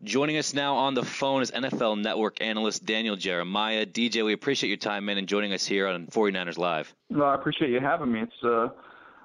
Joining us now on the phone is NFL Network analyst Daniel Jeremiah. DJ, we appreciate your time, man, and joining us here on 49ers Live. No, I appreciate you having me. It's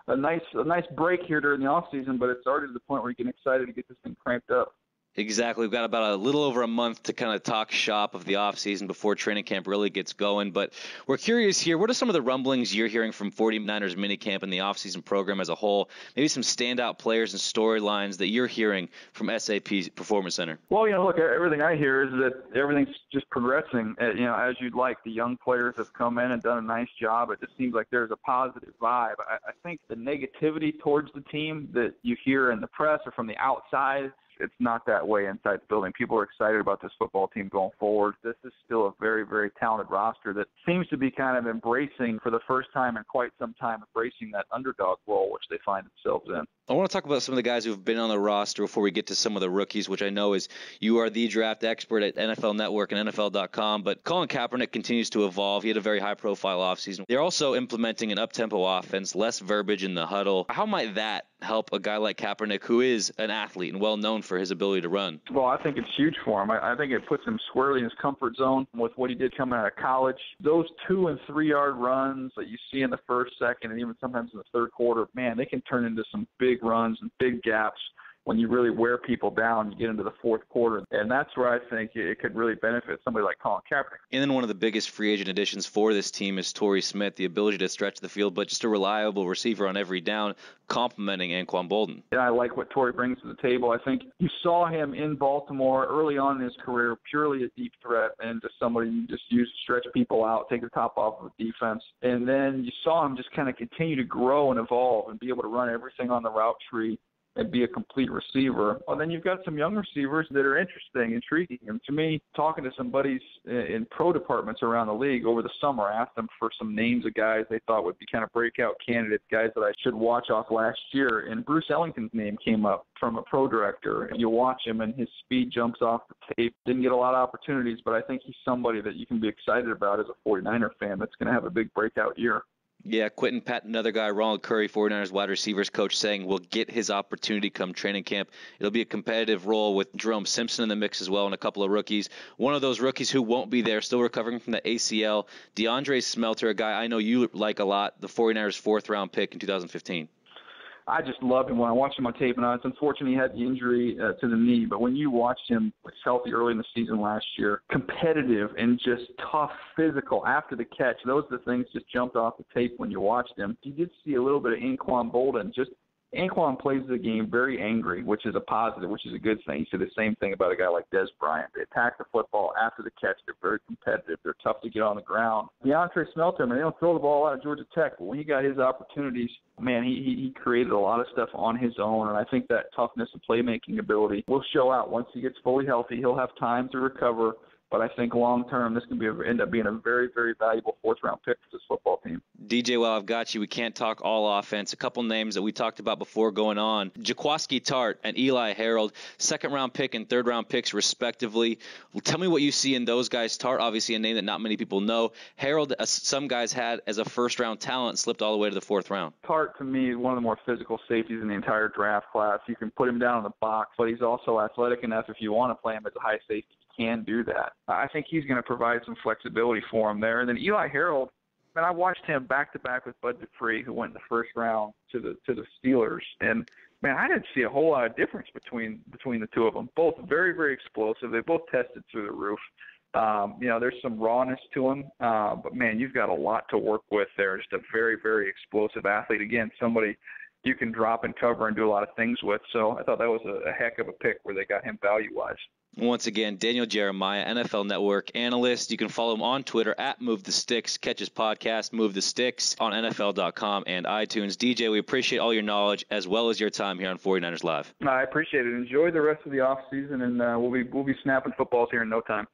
a nice break here during the off season, but it's already to the point where you get excited to get this thing cranked up. Exactly. We've got about a little over a month to kind of talk shop of the offseason before training camp really gets going. But we're curious here, what are some of the rumblings you're hearing from 49ers minicamp and the offseason program as a whole? Maybe some standout players and storylines that you're hearing from SAP Performance Center. Well, look, everything I hear is that everything's just progressing, as you'd like. The young players have come in and done a nice job. It just seems like there's a positive vibe. I think the negativity towards the team that you hear in the press or from the outside, it's not that way inside the building. People are excited about this football team going forward. This is still a very, very talented roster that seems to be kind of embracing, for the first time in quite some time, embracing that underdog role which they find themselves in. I want to talk about some of the guys who've been on the roster before we get to some of the rookies, which I know is you are the draft expert at NFL Network and NFL.com, but Colin Kaepernick continues to evolve. He had a very high-profile offseason. They're also implementing an up-tempo offense, less verbiage in the huddle. How might that help a guy like Kaepernick, who is an athlete and well-known for his ability to run? Well, I think it's huge for him. I think it puts him squarely in his comfort zone with what he did coming out of college. Those 2- and 3-yard runs that you see in the first, second, and even sometimes in the third quarter, man, they can turn into some big runs and big gaps when you really wear people down. You get into the fourth quarter, and that's where I think it could really benefit somebody like Colin Kaepernick. And then one of the biggest free agent additions for this team is Torrey Smith, the ability to stretch the field, but just a reliable receiver on every down, complementing Anquan Boldin. Yeah, I like what Torrey brings to the table. I think you saw him in Baltimore early on in his career, purely a deep threat and just somebody you just use to stretch people out, take the top off of the defense. And then you saw him just kind of continue to grow and evolve and be able to run everything on the route tree and be a complete receiver. Well, then you've got some young receivers that are interesting, intriguing. And to me, talking to some buddies in pro departments around the league over the summer, I asked them for some names of guys they thought would be kind of breakout candidates, guys that I should watch off last year. And Bruce Ellington's name came up from a pro director. You watch him and his speed jumps off the tape. Didn't get a lot of opportunities, but I think he's somebody that you can be excited about as a 49er fan that's going to have a big breakout year. Yeah, Quentin Patton, another guy, Ronald Curry, 49ers wide receivers coach, saying we'll get his opportunity come training camp. It'll be a competitive role with Jerome Simpson in the mix as well and a couple of rookies. One of those rookies who won't be there, still recovering from the ACL, DeAndre Smelter, a guy I know you like a lot, the 49ers' fourth-round pick in 2015. I just loved him when I watched him on tape, and it's unfortunate he had the injury to the knee. But when you watched him healthy early in the season last year, competitive and just tough, physical after the catch, those are the things just jumped off the tape when you watched him. You did see a little bit of Anquan Boldin. Anquan plays the game very angry, which is a positive, which is a good thing. You see the same thing about a guy like Des Bryant. They attack the football after the catch. They're very competitive. They're tough to get on the ground. DeAndre Smelter, man, they don't throw the ball out of Georgia Tech, but when he got his opportunities, man, he created a lot of stuff on his own, and I think that toughness and playmaking ability will show out. Once he gets fully healthy, he'll have time to recover. But I think long-term, this can end up being a very, very valuable fourth-round pick for this football team. DJ, while I've got you, we can't talk all offense. A couple names that we talked about before going on. Jaquiski Tart and Eli Harold, second-round pick and third-round picks, respectively. Well, tell me what you see in those guys. Tart, obviously a name that not many people know. Harold, some guys had as a first-round talent, slipped all the way to the fourth round. Tart, to me, is one of the more physical safeties in the entire draft class. You can put him down in the box, but he's also athletic enough if you want to play him as a high safety. Can do that. I think he's going to provide some flexibility for him there. And then Eli Harold, man, I watched him back-to-back with Bud Dupree, who went in the first round to the Steelers. And, man, I didn't see a whole lot of difference between the two of them. Both very, very explosive. They both tested through the roof. There's some rawness to him. But, man, you've got a lot to work with there. Just a very, very explosive athlete. Again, somebody you can drop and cover and do a lot of things with. So I thought that was a heck of a pick where they got him value-wise. Once again, Daniel Jeremiah, NFL Network analyst. You can follow him on Twitter at Move the Sticks. Catch his podcast, Move the Sticks, on NFL.com and iTunes. DJ, we appreciate all your knowledge as well as your time here on 49ers Live. I appreciate it. Enjoy the rest of the off season, and we'll be snapping footballs here in no time.